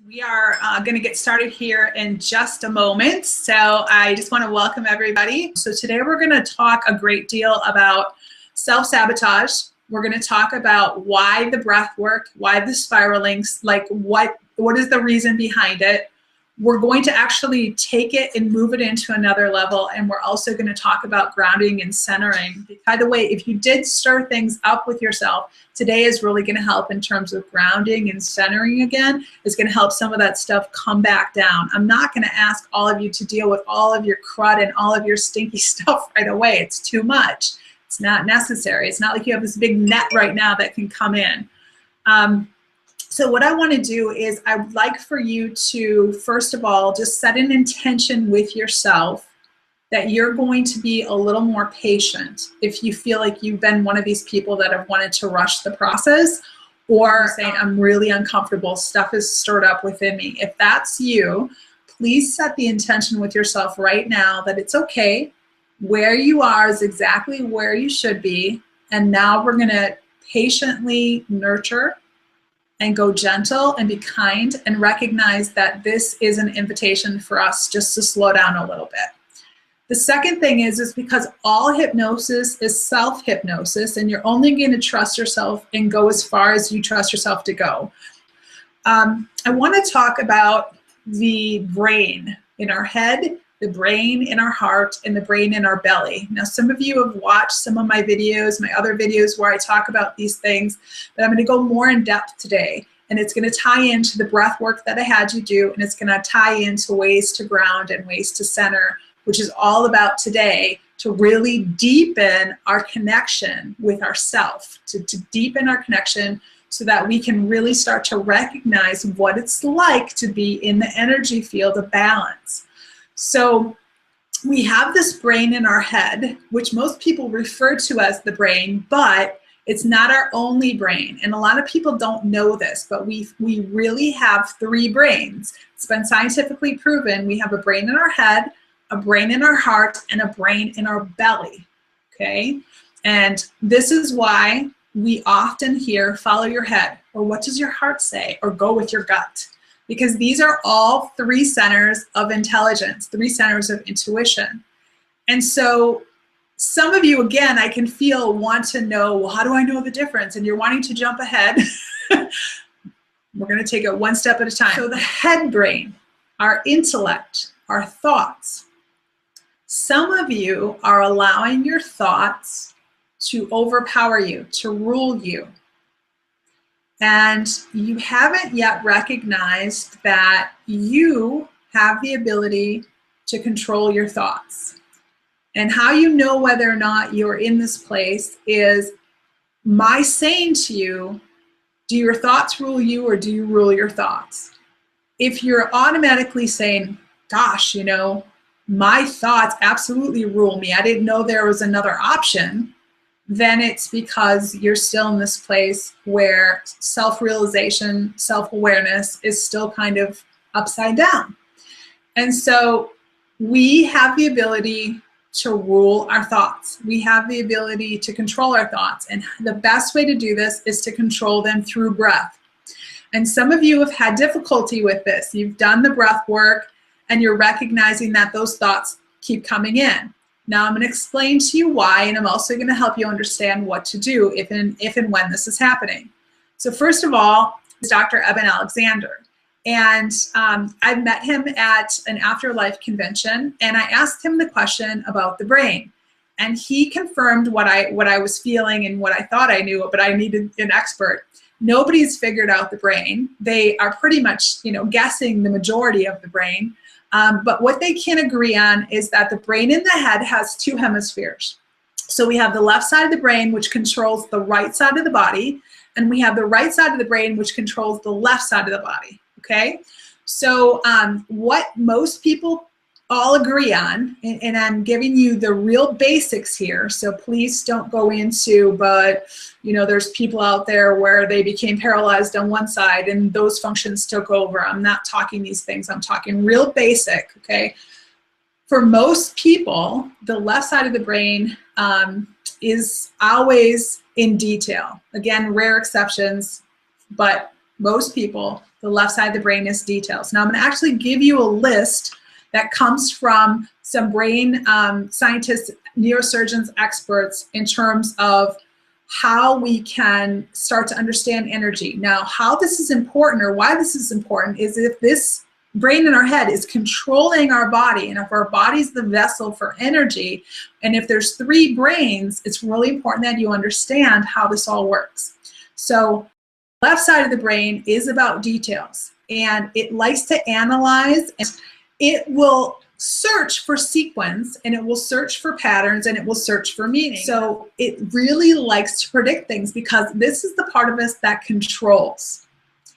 We are going to get started here in just a moment. So I just want to welcome everybody. So today we're going to talk a great deal about self-sabotage. We're going to talk about why the breath work, why the spiraling, like what is the reason behind it. We're going to actually take it and move it into another level. And we're also going to talk about grounding and centering. By the way, if you did stir things up with yourself, today is really going to help in terms of grounding and centering again. It's going to help some of that stuff come back down. I'm not going to ask all of you to deal with all of your crud and all of your stinky stuff right away. It's too much. It's not necessary. It's not like you have this big net right now that can come in. So what I want to do is I would like for you to, first of all, just set an intention with yourself that you're going to be a little more patient if you feel like you've been one of these people that have wanted to rush the process or saying, I'm really uncomfortable, stuff is stirred up within me. If that's you, please set the intention with yourself right now that it's okay. Where you are is exactly where you should be. And now we're going to patiently nurture and go gentle and be kind and recognize that this is an invitation for us just to slow down a little bit. The second thing is because all hypnosis is self-hypnosis and you're only going to trust yourself and go as far as you trust yourself to go. I want to talk about the brain in our head, the brain in our heart, and the brain in our belly. Now, some of you have watched some of my videos, my other videos where I talk about these things, but I'm going to go more in depth today. And it's going to tie into the breath work that I had you do, and it's going to tie into ways to ground and ways to center, which is all about today to really deepen our connection with ourself, to deepen our connection so that we can really start to recognize what it's like to be in the energy field of balance. So we have this brain in our head, which most people refer to as the brain, but it's not our only brain. And a lot of people don't know this, but we really have three brains. It's been scientifically proven. We have a brain in our head, a brain in our heart, and a brain in our belly, okay? And this is why we often hear, follow your head, or what does your heart say, or go with your gut. Because these are all three centers of intelligence, three centers of intuition. And so some of you, again, I can feel want to know, well, how do I know the difference? And you're wanting to jump ahead. We're going to take it one step at a time. So the head brain, our intellect, our thoughts. Some of you are allowing your thoughts to overpower you, to rule you. And you haven't yet recognized that you have the ability to control your thoughts. And how you know whether or not you're in this place is my saying to you, do your thoughts rule you or do you rule your thoughts? If you're automatically saying, gosh, you know, my thoughts absolutely rule me, I didn't know there was another option, then it's because you're still in this place where self-realization, self-awareness is still kind of upside down. And so we have the ability to rule our thoughts. We have the ability to control our thoughts. And the best way to do this is to control them through breath. And some of you have had difficulty with this. You've done the breath work and you're recognizing that those thoughts keep coming in. Now I'm going to explain to you why, and I'm also going to help you understand what to do if and when this is happening. So first of all, is Dr. Eben Alexander. And I met him at an afterlife convention, and I asked him the question about the brain. And he confirmed what I was feeling and what I thought I knew, but I needed an expert. Nobody's figured out the brain. They are pretty much, guessing the majority of the brain. But what they can agree on is that the brain in the head has two hemispheres. So we have the left side of the brain, which controls the right side of the body, and we have the right side of the brain, which controls the left side of the body, okay? So what most people all agree on, and I'm giving you the real basics here, so please don't go into, but there's people out there where they became paralyzed on one side and those functions took over. I'm not talking these things, I'm talking real basic, okay? For most people, the left side of the brain is always in detail. Again, rare exceptions, but most people, the The left side of the brain is details. Now I'm going to actually give you a list that comes from some brain scientists, neurosurgeons, experts in terms of how we can start to understand energy. Now, how this is important, or why this is important, is if this brain in our head is controlling our body, and if our body's the vessel for energy, and if there's 3 brains, it's really important that you understand how this all works. So left side of the brain is about details, and it likes to analyze, and it will search for sequence, and it will search for patterns, and it will search for meaning. So it really likes to predict things, because this is the part of us that controls.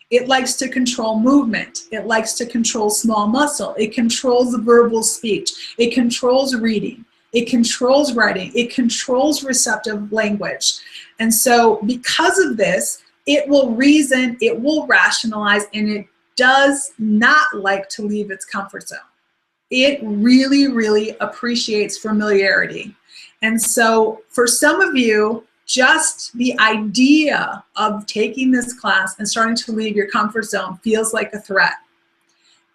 It likes to control movement. It likes to control small muscle. It controls verbal speech. It controls reading. It controls writing. It controls receptive language. And so because of this, it will reason, it will rationalize, and it does not like to leave its comfort zone. It really, really appreciates familiarity. And so for some of you, just the idea of taking this class and starting to leave your comfort zone feels like a threat.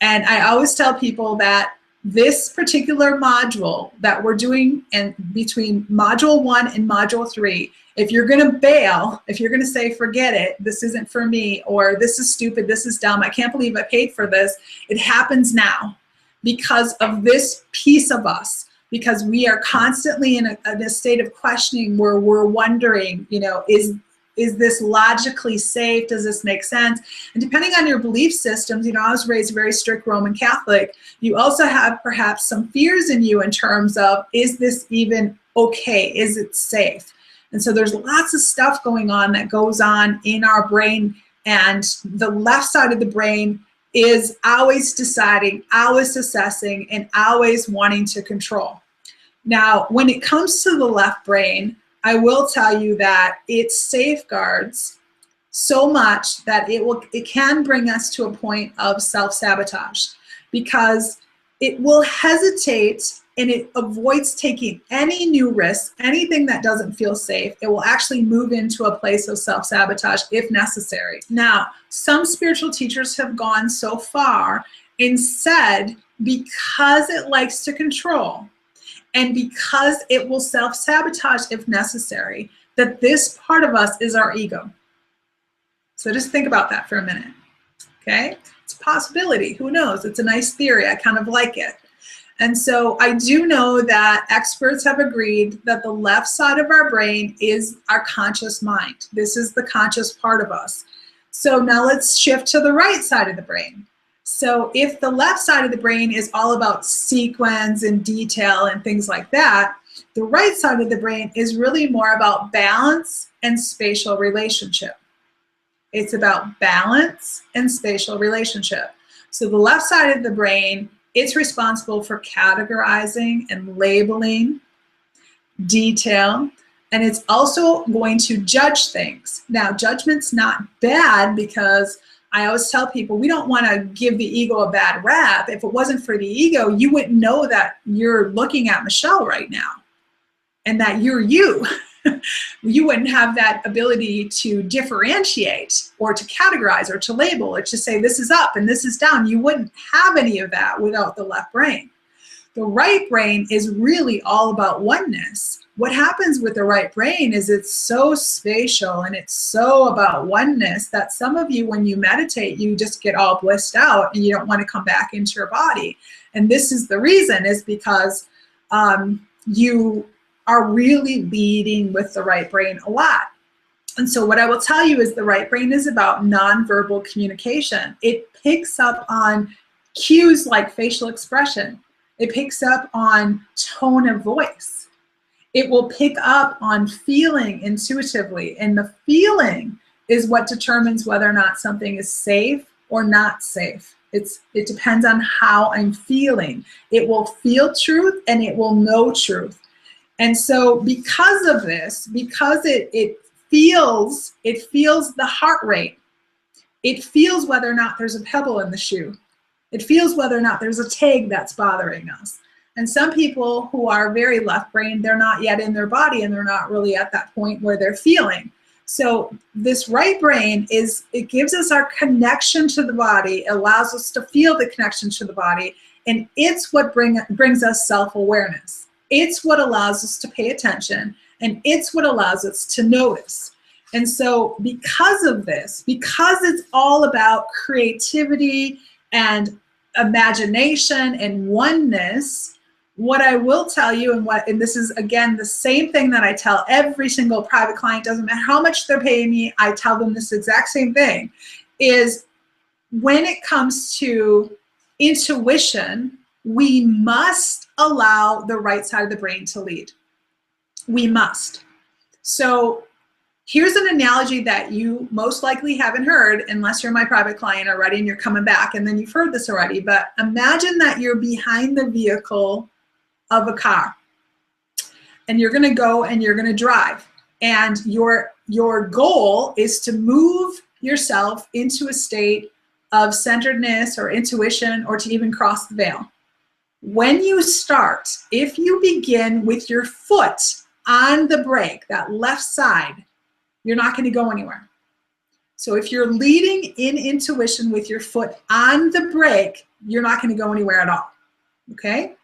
And I always tell people that this particular module that we're doing, and between module 1 and module 3, if you're going to bail, if you're going to say, forget it, this isn't for me, or this is stupid, this is dumb, I can't believe I paid for this, it happens now because of this piece of us. Because we are constantly in a state of questioning, where we're wondering, you know, is this logically safe? Does this make sense? And depending on your belief systems, you know, I was raised very strict Roman Catholic. You also have perhaps some fears in you in terms of, is this even okay? Is it safe? And so there's lots of stuff going on that goes on in our brain, and the left side of the brain is always deciding, always assessing, and always wanting to control. Now, when it comes to the left brain, I will tell you that it safeguards so much that it can bring us to a point of self-sabotage, because it will hesitate and it avoids taking any new risks, anything that doesn't feel safe. It will actually move into a place of self-sabotage if necessary. Now, some spiritual teachers have gone so far and said, because it likes to control, and because it will self-sabotage if necessary, that this part of us is our ego. So just think about that for a minute, okay? It's a possibility, who knows? It's a nice theory, I kind of like it. And so I do know that experts have agreed that the left side of our brain is our conscious mind. This is the conscious part of us. So now let's shift to the right side of the brain. So if the left side of the brain is all about sequence and detail and things like that, the right side of the brain is really more about balance and spatial relationship. It's about balance and spatial relationship. So the left side of the brain, it's responsible for categorizing and labeling, detail, and it's also going to judge things. Now, judgment's not bad, because I always tell people, we don't want to give the ego a bad rap. If it wasn't for the ego, you wouldn't know that you're looking at Michelle right now and that you're you. You wouldn't have that ability to differentiate or to categorize or to label or to say this is up and this is down. You wouldn't have any of that without the left brain. The right brain is really all about oneness. What happens with the right brain is it's so spatial and it's so about oneness that some of you, when you meditate, you just get all blissed out and you don't want to come back into your body. And this is the reason, is because you are really leading with the right brain a lot. And so what I will tell you is the right brain is about nonverbal communication. It picks up on cues like facial expression. It picks up on tone of voice. It will pick up on feeling intuitively, and the feeling is what determines whether or not something is safe or not safe. It depends on how I'm feeling. It will feel truth and it will know truth. And so because of this, because it feels the heart rate, it feels whether or not there's a pebble in the shoe. It feels whether or not there's a tag that's bothering us. And some people who are very left-brained, they're not yet in their body and they're not really at that point where they're feeling. So this right brain it gives us our connection to the body, allows us to feel the connection to the body, and it's what brings us self-awareness. It's what allows us to pay attention, and it's what allows us to notice. And so because of this, because it's all about creativity and imagination and oneness, what I will tell you, and this is again the same thing that I tell every single private client, doesn't matter how much they're paying me, I tell them this exact same thing, is when it comes to intuition, we must allow the right side of the brain to lead. We must. So here's an analogy that you most likely haven't heard unless you're my private client already and you're coming back and then you've heard this already, but imagine that you're behind the vehicle of a car and you're going to go and you're going to drive, and your goal is to move yourself into a state of centeredness or intuition, or to even cross the veil. When you start, if you begin with your foot on the brake, that left side, you're not going to go anywhere. So if you're leading in intuition with your foot on the brake, you're not going to go anywhere at all. Okay?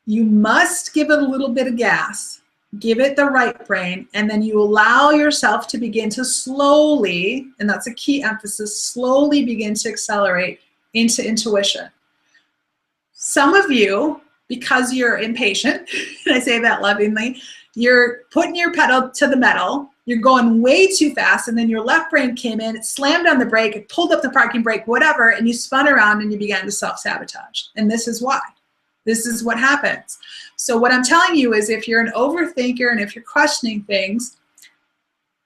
You must give it a little bit of gas, give it the right brain, and then you allow yourself to begin to slowly, and that's a key emphasis, slowly begin to accelerate into intuition. Some of you, because you're impatient, and I say that lovingly, you're putting your pedal to the metal, you're going way too fast, and then your left brain came in, it slammed on the brake, it pulled up the parking brake, whatever, and you spun around and you began to self-sabotage. And this is why. This is what happens. So what I'm telling you is, if you're an overthinker and if you're questioning things,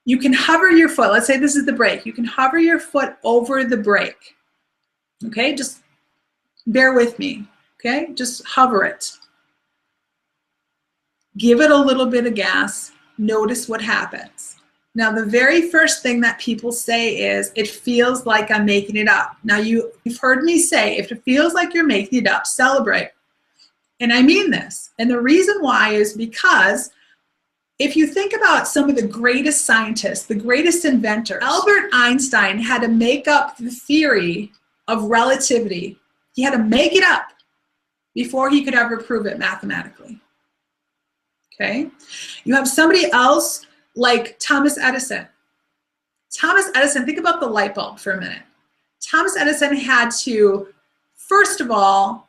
you can hover your foot. Let's say this is the brake. You can hover your foot over the brake. Okay, just bear with me. Okay, just hover it. Give it a little bit of gas. Notice what happens. Now, the very first thing that people say is, it feels like I'm making it up. Now, you've heard me say, if it feels like you're making it up, celebrate. And I mean this. And the reason why is because if you think about some of the greatest scientists, the greatest inventors, Albert Einstein had to make up the theory of relativity. He had to make it up before he could ever prove it mathematically. Okay? You have somebody else like Thomas Edison. Thomas Edison, think about the light bulb for a minute. Thomas Edison had to, first of all,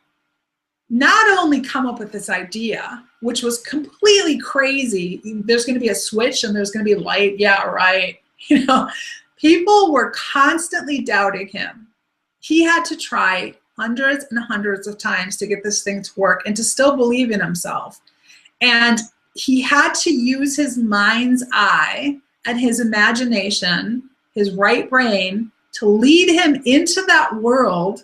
not only come up with this idea, which was completely crazy. There's going to be a switch and there's going to be light. Yeah, right. You know, people were constantly doubting him. He had to try hundreds and hundreds of times to get this thing to work and to still believe in himself. And he had to use his mind's eye and his imagination, his right brain, to lead him into that world.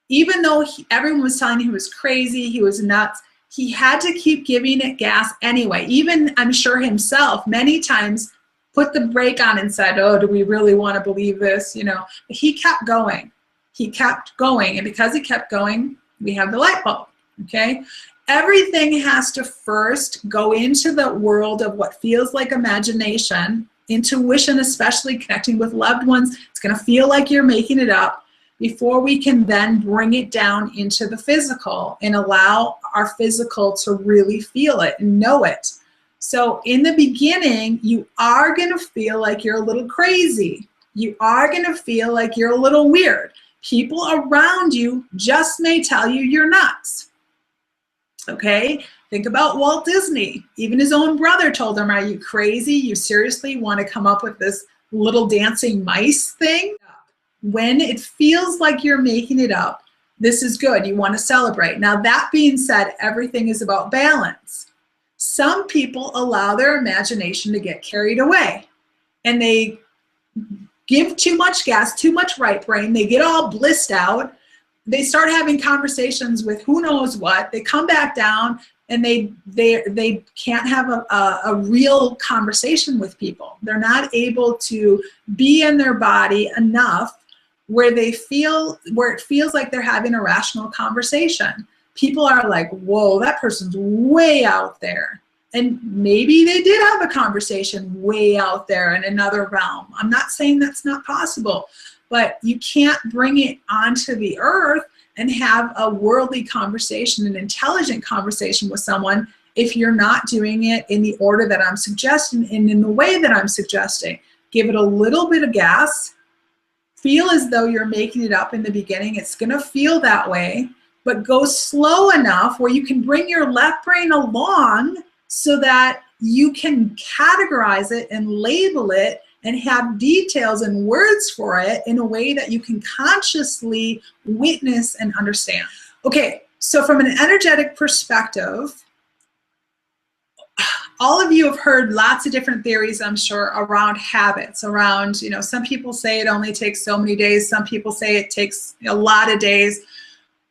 Even though everyone was telling him he was crazy, he was nuts, he had to keep giving it gas anyway. Even, I'm sure himself, many times put the brake on and said, oh, do we really want to believe this? You know, but he kept going. He kept going. And because he kept going, we have the light bulb, okay? Everything has to first go into the world of what feels like imagination, intuition, especially connecting with loved ones. It's going to feel like you're making it up, before we can then bring it down into the physical and allow our physical to really feel it and know it. So in the beginning, you are going to feel like you're a little crazy. You are going to feel like you're a little weird. People around you just may tell you you're nuts. Okay? Think about Walt Disney. Even his own brother told him, are you crazy? You seriously want to come up with this little dancing mice thing? When it feels like you're making it up, this is good. You want to celebrate. Now, that being said, everything is about balance. Some people allow their imagination to get carried away, and they give too much gas, too much right brain. They get all blissed out. They start having conversations with who knows what. They come back down, and they can't have a real conversation with people. They're not able to be in their body enough where it feels like they're having a rational conversation. People are like, whoa, that person's way out there. And maybe they did have a conversation way out there in another realm. I'm not saying that's not possible, but you can't bring it onto the earth and have a worldly conversation, an intelligent conversation with someone if you're not doing it in the order that I'm suggesting and in the way that I'm suggesting. Give it a little bit of gas. Feel as though you're making it up in the beginning. It's going to feel that way, but go slow enough where you can bring your left brain along so that you can categorize it and label it and have details and words for it in a way that you can consciously witness and understand. Okay, so from an energetic perspective, all of you have heard lots of different theories, I'm sure, around habits, around, some people say it only takes so many days, some people say it takes a lot of days.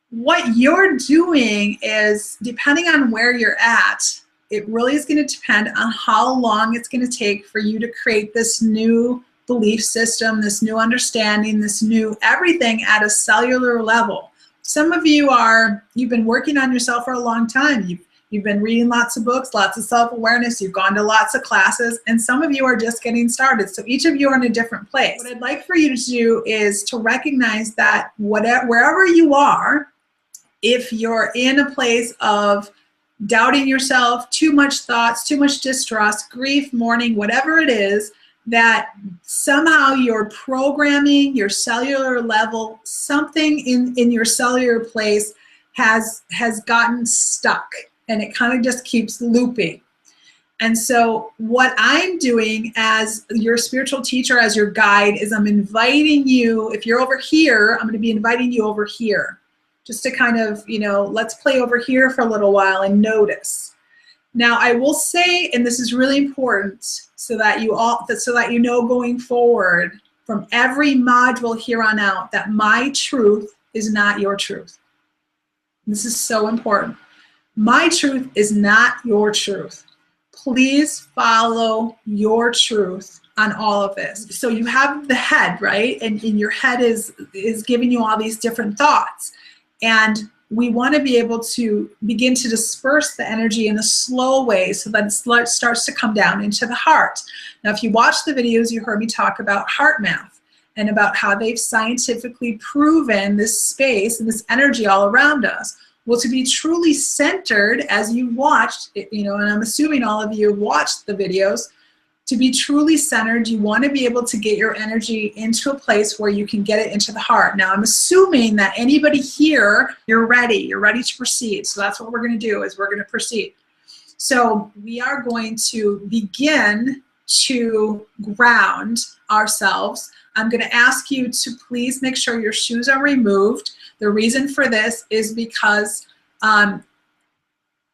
What you're doing is, depending on where you're at, it really is going to depend on how long it's going to take for you to create this new belief system, this new understanding, this new everything at a cellular level. Some of you you've been working on yourself for a long time. You've been reading lots of books, lots of self-awareness, you've gone to lots of classes, and some of you are just getting started. So each of you are in a different place. What I'd like for you to do is to recognize that wherever you are, if you're in a place of doubting yourself, too much thoughts, too much distrust, grief, mourning, whatever it is, that somehow you're programming your cellular level, something in your cellular place has gotten stuck, and it kind of just keeps looping. And so what I'm doing as your spiritual teacher, as your guide, is I'm inviting you, if you're over here, I'm going to be inviting you over here. Just to kind of, let's play over here for a little while and notice. Now, I will say, and this is really important, so that you know going forward from every module here on out, that my truth is not your truth. This is so important. My truth is not your truth. Please follow your truth on all of this. So you have the head, right? And your head is giving you all these different thoughts. And we want to be able to begin to disperse the energy in a slow way so that it starts to come down into the heart. Now, if you watch the videos, you heard me talk about heart math and about how they've scientifically proven this space and this energy all around us. Well, to be truly centered, as you watched, and I'm assuming all of you have watched the videos, to be truly centered, you want to be able to get your energy into a place where you can get it into the heart. Now, I'm assuming that anybody here, you're ready to proceed. So that's what we're going to do, is we're going to proceed. So we are going to begin to ground ourselves. I'm going to ask you to please make sure your shoes are removed. The reason for this is because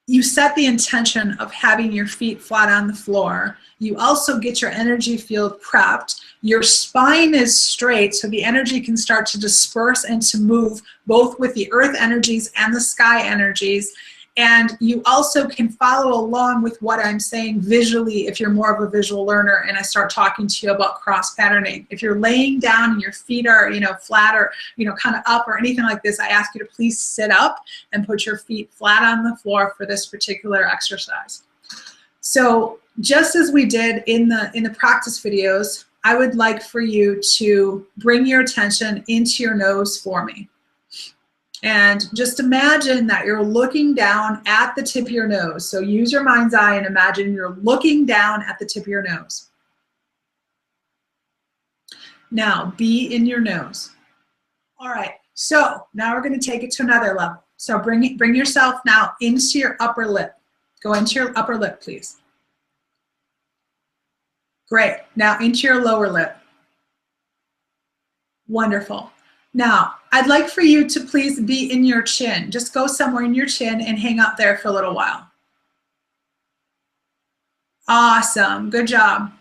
you set the intention of having your feet flat on the floor. You also get your energy field prepped. Your spine is straight, so the energy can start to disperse and to move both with the earth energies and the sky energies. And you also can follow along with what I'm saying visually if you're more of a visual learner and I start talking to you about cross patterning. If you're laying down and your feet are, flat or, kind of up or anything like this, I ask you to please sit up and put your feet flat on the floor for this particular exercise. So just as we did in the practice videos, I would like for you to bring your attention into your nose for me. And just imagine that you're looking down at the tip of your nose. So use your mind's eye and imagine you're looking down at the tip of your nose. Now, be in your nose. All right, so now we're going to take it to another level. So bring yourself now into your upper lip. Go into your upper lip, please. Great. Now into your lower lip. Wonderful. Now, I'd like for you to please be in your chin. Just go somewhere in your chin and hang out there for a little while. Awesome. Good job.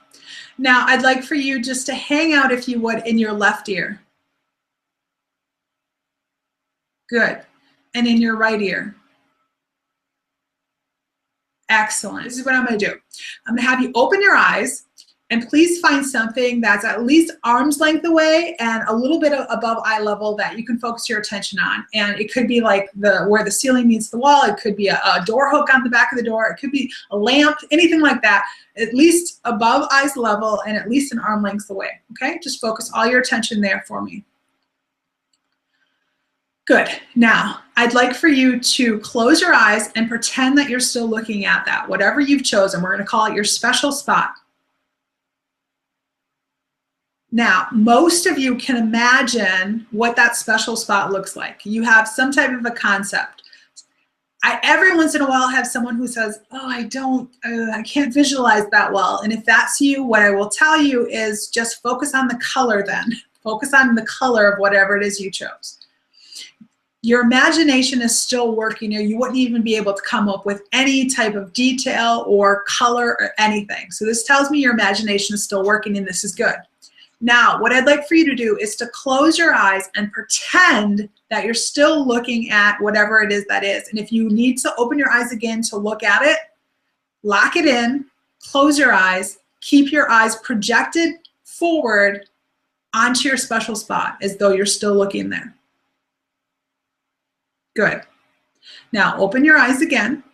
Now, I'd like for you just to hang out, if you would, in your left ear. Good. And in your right ear. Excellent. This is what I'm going to do. I'm going to have you open your eyes And please find something that's at least arm's length away and a little bit above eye level that you can focus your attention on. And it could be like where the ceiling meets the wall. It could be a door hook on the back of the door. It could be a lamp, anything like that. At least above eyes level and at least an arm length away. Okay, just focus all your attention there for me. Good. Now, I'd like for you to close your eyes and pretend that you're still looking at that, whatever you've chosen. We're going to call it your special spot. Now, most of you can imagine what that special spot looks like. You have some type of a concept. Every once in a while have someone who says, oh, I can't visualize that well. And if that's you, what I will tell you is just focus on the color then. Focus on the color of whatever it is you chose. Your imagination is still working, or you wouldn't even be able to come up with any type of detail or color or anything. So this tells me your imagination is still working, and this is good. Now, what I'd like for you to do is to close your eyes and pretend that you're still looking at whatever it is that is. And if you need to open your eyes again to look at it, lock it in, close your eyes, keep your eyes projected forward onto your special spot as though you're still looking there. Good. Now, open your eyes again.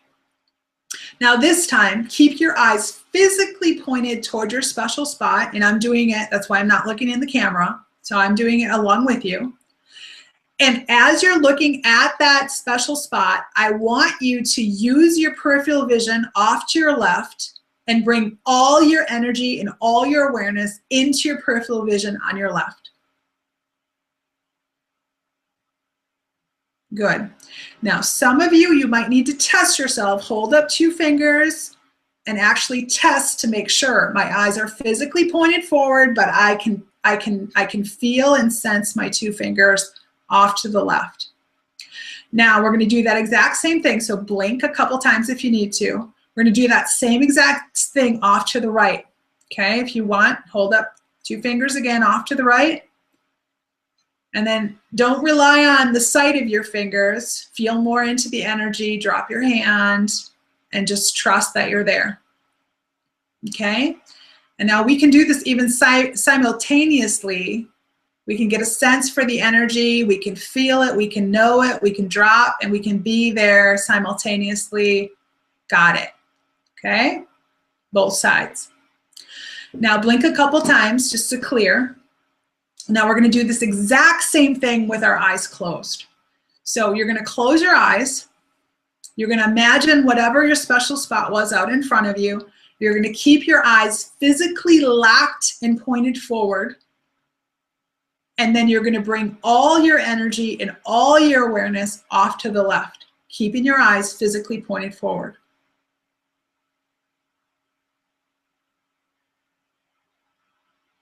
Now this time, keep your eyes physically pointed toward your special spot, and I'm doing it, that's why I'm not looking in the camera, so I'm doing it along with you. And as you're looking at that special spot, I want you to use your peripheral vision off to your left and bring all your energy and all your awareness into your peripheral vision on your left. Good. Now, some of you might need to test yourself. Hold up 2 fingers and actually test to make sure my eyes are physically pointed forward, but I can feel and sense my 2 fingers off to the left. Now, we're going to do that exact same thing. So blink a couple times if you need to. We're going to do that same exact thing off to the right. Okay, if you want, hold up 2 fingers again off to the right. And then don't rely on the sight of your fingers. Feel more into the energy. Drop your hand and just trust that you're there. Okay? And now we can do this even simultaneously. We can get a sense for the energy. We can feel it. We can know it. We can drop and we can be there simultaneously. Got it. Okay? Both sides. Now blink a couple times just to clear. Now we're going to do this exact same thing with our eyes closed. So you're going to close your eyes. You're going to imagine whatever your special spot was out in front of you. You're going to keep your eyes physically locked and pointed forward. And then you're going to bring all your energy and all your awareness off to the left, keeping your eyes physically pointed forward.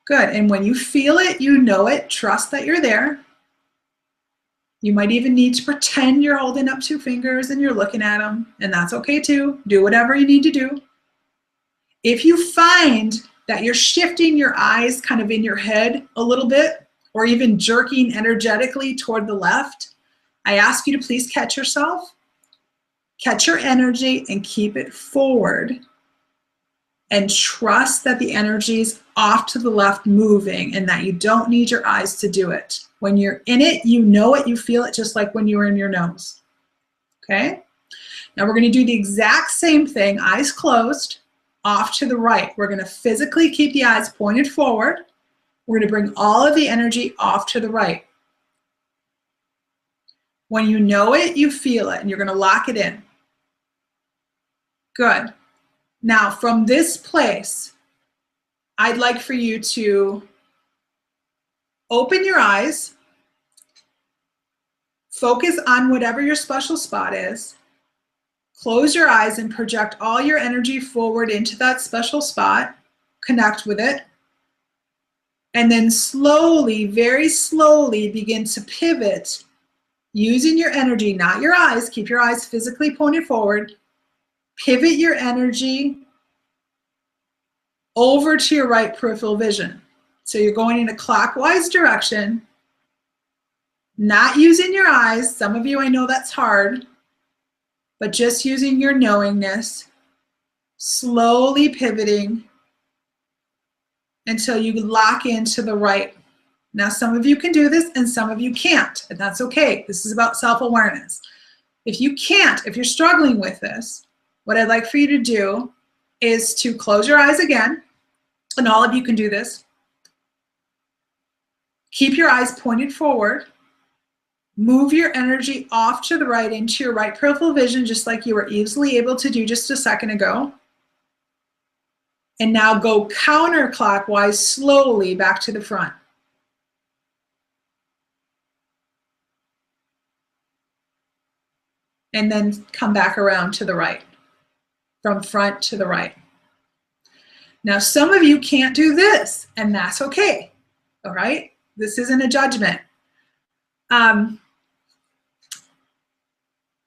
Good. And when you feel it, you know it, trust that you're there. You might even need to pretend you're holding up 2 fingers and you're looking at them, and that's okay too. Do whatever you need to do. If you find that you're shifting your eyes kind of in your head a little bit, or even jerking energetically toward the left, I ask you to please catch yourself, catch your energy, and keep it forward. And trust that the energy is off to the left moving and that you don't need your eyes to do it. When you're in it, you know it, you feel it, just like when you were in your nose. Okay? Now we're going to do the exact same thing, eyes closed, off to the right. We're going to physically keep the eyes pointed forward. We're going to bring all of the energy off to the right. When you know it, you feel it, and you're going to lock it in. Good. Now, from this place, I'd like for you to open your eyes, focus on whatever your special spot is, close your eyes and project all your energy forward into that special spot, connect with it, and then slowly, very slowly begin to pivot using your energy, not your eyes, keep your eyes physically pointed forward. Pivot your energy over to your right peripheral vision. So you're going in a clockwise direction, not using your eyes. Some of you, I know that's hard, but just using your knowingness, slowly pivoting until you lock into the right. Now, some of you can do this and some of you can't, and that's okay. This is about self-awareness. If you can't, if you're struggling with this, what I'd like for you to do is to close your eyes again, and all of you can do this. Keep your eyes pointed forward. Move your energy off to the right into your right peripheral vision, just like you were easily able to do just a second ago. And now go counterclockwise slowly back to the front. And then come back around to the right, from front to the right. Now, some of you can't do this, and that's okay, all right? This isn't a judgment.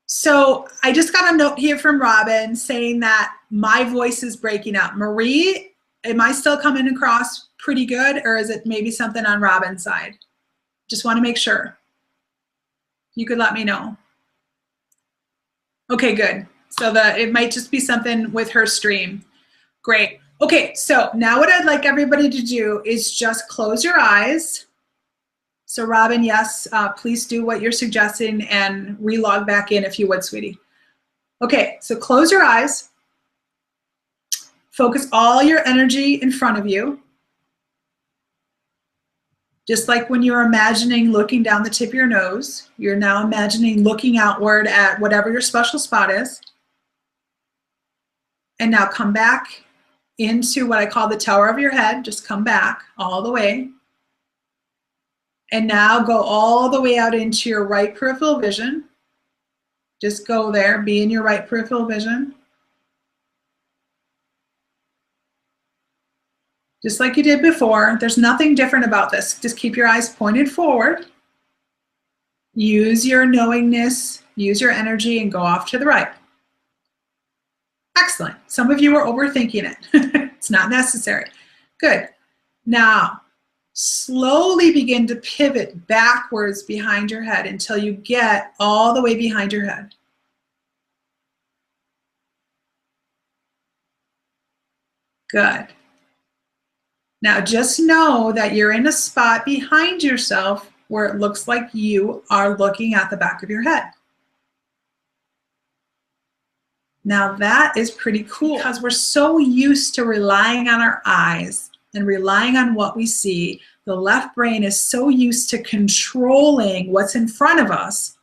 So I just got a note here from Robin saying that my voice is breaking up. Marie, am I still coming across pretty good, or is it maybe something on Robin's side? Just want to make sure. You could let me know. Okay, good. So it might just be something with her stream. Great. Okay, so now what I'd like everybody to do is just close your eyes. So Robin, yes, please do what you're suggesting and relog back in if you would, sweetie. Okay, so close your eyes. Focus all your energy in front of you. Just like when you're imagining looking down the tip of your nose, you're now imagining looking outward at whatever your special spot is. And now come back into what I call the tower of your head. Just come back all the way. And now go all the way out into your right peripheral vision. Just go there, be in your right peripheral vision. Just like you did before, there's nothing different about this. Just keep your eyes pointed forward. Use your knowingness, use your energy, and go off to the right. Excellent. Some of you are overthinking it. It's not necessary. Good. Now, slowly begin to pivot backwards behind your head until you get all the way behind your head. Good. Now just know that you're in a spot behind yourself where it looks like you are looking at the back of your head. Now that is pretty cool because we're so used to relying on our eyes and relying on what we see. The left brain is so used to controlling what's in front of us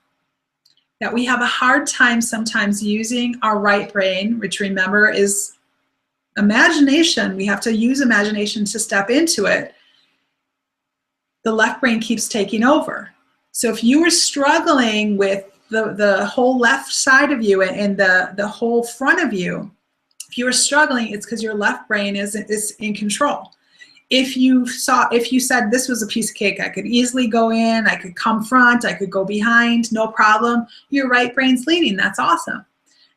that we have a hard time sometimes using our right brain, which remember is imagination. We have to use imagination to step into it. The left brain keeps taking over. So if you were struggling with the whole left side of you and the whole front of you, if you were struggling, it's because your left brain is in control. If you said this was a piece of cake, I could easily go in, I could come front, I could go behind, no problem. Your right brain's leading. That's awesome.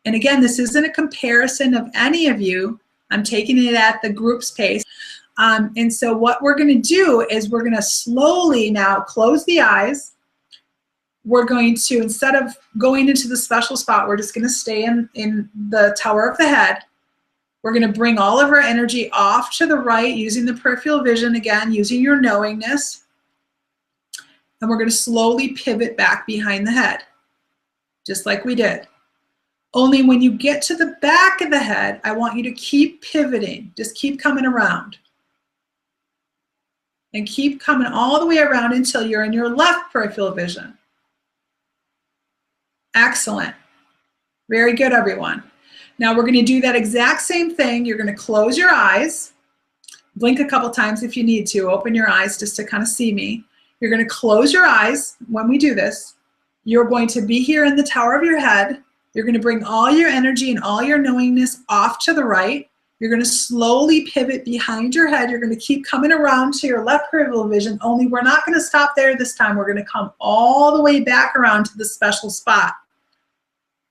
And again, this isn't a comparison of any of you. I'm taking it at the group's pace. And so what we're going to do is we're going to slowly now close the eyes. We're going to, instead of going into the special spot, we're just going to stay in the tower of the head. We're going to bring all of our energy off to the right using the peripheral vision again, using your knowingness. And we're going to slowly pivot back behind the head, just like we did. Only when you get to the back of the head, I want you to keep pivoting. Just keep coming around. And keep coming all the way around until you're in your left peripheral vision. Excellent. Very good, everyone. Now we're going to do that exact same thing. You're going to close your eyes. Blink a couple times if you need to. Open your eyes just to kind of see me. You're going to close your eyes when we do this. You're going to be here in the tower of your head. You're going to bring all your energy and all your knowingness off to the right. You're going to slowly pivot behind your head. You're going to keep coming around to your left peripheral vision, only we're not going to stop there this time. We're going to come all the way back around to the special spot.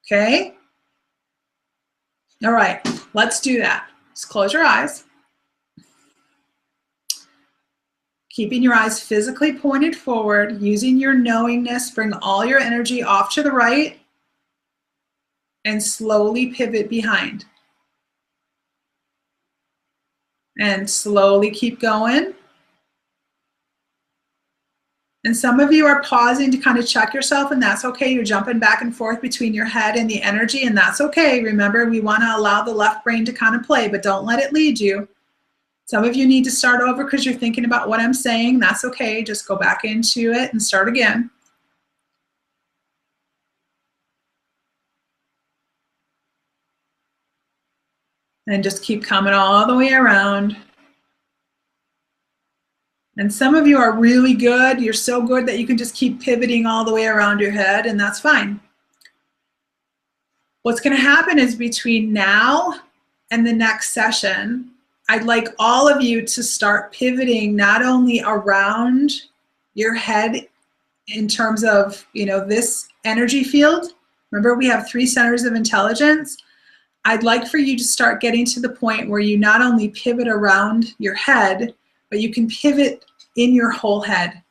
Okay? All right, let's do that. Just close your eyes. Keeping your eyes physically pointed forward, using your knowingness, bring all your energy off to the right and slowly pivot behind. And slowly keep going. And some of you are pausing to kind of check yourself, and that's okay. You're jumping back and forth between your head and the energy, and that's okay. Remember, we want to allow the left brain to kind of play, but don't let it lead you. Some of you need to start over because you're thinking about what I'm saying. That's okay. Just go back into it and start again. And just keep coming all the way around. And some of you are really good. You're so good that you can just keep pivoting all the way around your head, and that's fine. What's going to happen is between now and the next session, I'd like all of you to start pivoting not only around your head in terms of, this energy field. Remember, we have 3 centers of intelligence. I'd like for you to start getting to the point where you not only pivot around your head, but you can pivot in your whole head.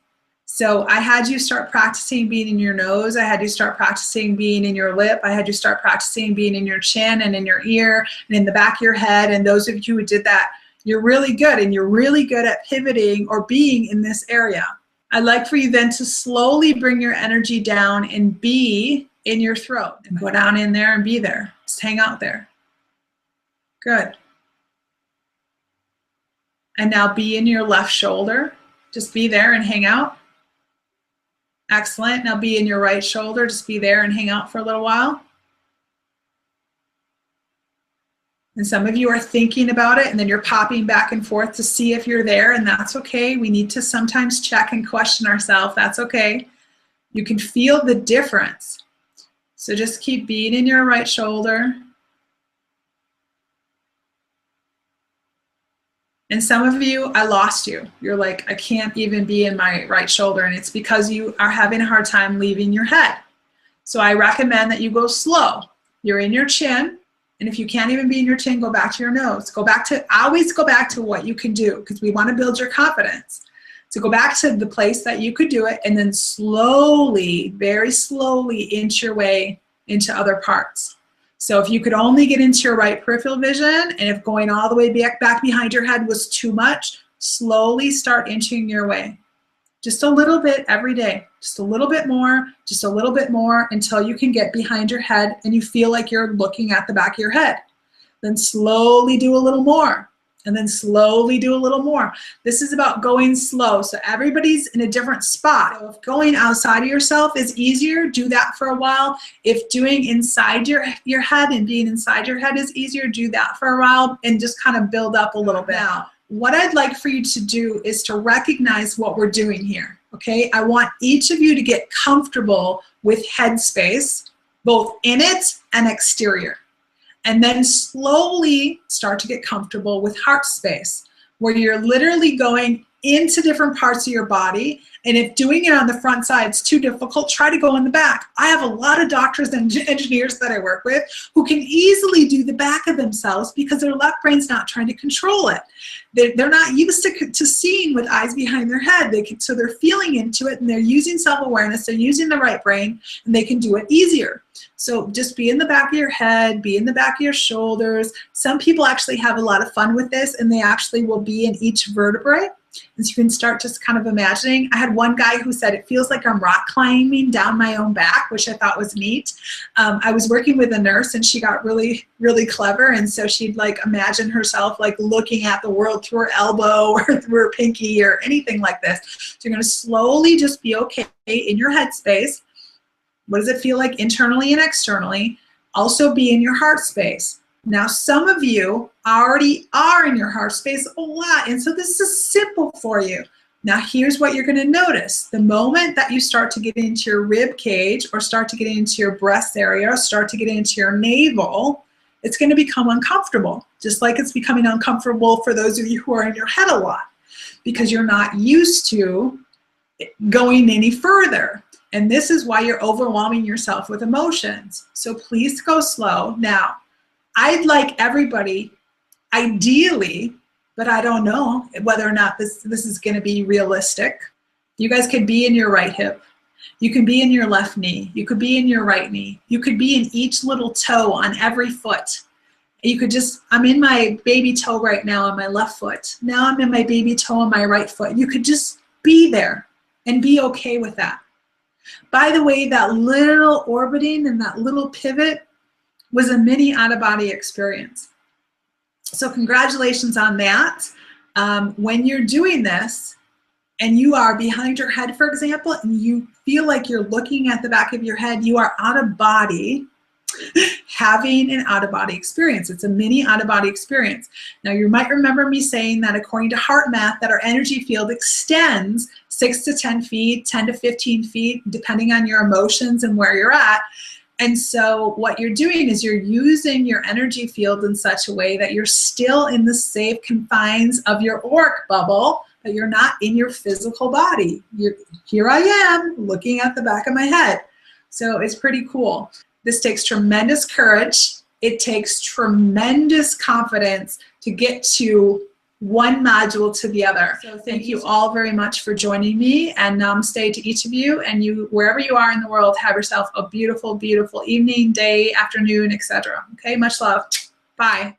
So I had you start practicing being in your nose. I had you start practicing being in your lip. I had you start practicing being in your chin and in your ear and in the back of your head. And those of you who did that, you're really good, and you're really good at pivoting or being in this area. I'd like for you then to slowly bring your energy down and be in your throat. And go down in there and be there. Just hang out there. Good. And now be in your left shoulder. Just be there and hang out. Excellent. Now be in your right shoulder. Just be there and hang out for a little while. And some of you are thinking about it, and then you're popping back and forth to see if you're there, and that's okay. We need to sometimes check and question ourselves. That's okay. You can feel the difference. So just keep being in your right shoulder. And some of you, I lost you. You're like, I can't even be in my right shoulder, and it's because you are having a hard time leaving your head. So I recommend that you go slow. You're in your chin, and if you can't even be in your chin, go back to your nose. Always go back to what you can do, because we want to build your confidence. So go back to the place that you could do it, and then slowly, very slowly inch your way into other parts. So if you could only get into your right peripheral vision, and if going all the way back behind your head was too much, slowly start inching your way. Just a little bit every day, just a little bit more, just a little bit more, until you can get behind your head and you feel like you're looking at the back of your head. Then slowly do a little more, and then slowly do a little more. This is about going slow. So everybody's in a different spot. So if going outside of yourself is easier, do that for a while. If doing inside your head and being inside your head is easier, do that for a while and just kind of build up a little bit. Now, what I'd like for you to do is to recognize what we're doing here, okay? I want each of you to get comfortable with headspace, both in it and exterior. And then slowly start to get comfortable with heart space, where you're literally going into different parts of your body. And if doing it on the front side is too difficult, try to go in the back. I have a lot of doctors and engineers that I work with who can easily do the back of themselves because their left brain's not trying to control it. They're not used to seeing with eyes behind their head. So they're feeling into it, and they're using self-awareness. They're using the right brain, and they can do it easier. So just be in the back of your head, be in the back of your shoulders. Some people actually have a lot of fun with this, and they actually will be in each vertebrae. And so you can start just kind of imagining. I had one guy who said, it feels like I'm rock climbing down my own back, which I thought was neat. I was working with a nurse, and she got really, really clever. And so she'd like imagine herself like looking at the world through her elbow or through her pinky or anything like this. So you're going to slowly just be okay in your headspace. What does it feel like internally and externally? Also be in your heart space. Now, some of you already are in your heart space a lot, and so this is simple for you. Now, here's what you're going to notice. The moment that you start to get into your rib cage, or start to get into your breast area, or start to get into your navel, it's going to become uncomfortable, just like it's becoming uncomfortable for those of you who are in your head a lot, because you're not used to going any further. And this is why you're overwhelming yourself with emotions. So please go slow. Now, I'd like everybody, ideally, but I don't know whether or not this is going to be realistic. You guys could be in your right hip. You can be in your left knee. You could be in your right knee. You could be in each little toe on every foot. You could just, I'm in my baby toe right now on my left foot. Now I'm in my baby toe on my right foot. You could just be there and be okay with that. By the way, that little orbiting and that little pivot was a mini out-of-body experience. So congratulations on that. When you're doing this and you are behind your head, for example, and you feel like you're looking at the back of your head, you are out of body, having an out-of-body experience. It's a mini out-of-body experience. Now, you might remember me saying that according to heart math, that our energy field extends 6 to 10 feet, 10 to 15 feet, depending on your emotions and where you're at. And so what you're doing is you're using your energy field in such a way that you're still in the safe confines of your auric bubble, but you're not in your physical body. Here I am looking at the back of my head. So it's pretty cool. This takes tremendous courage. It takes tremendous confidence to get to one module to the other. So thank you all very much for joining me, and namaste to each of you. And you, wherever you are in the world, have yourself a beautiful, beautiful evening, day, afternoon, etc. Okay, much love. Bye.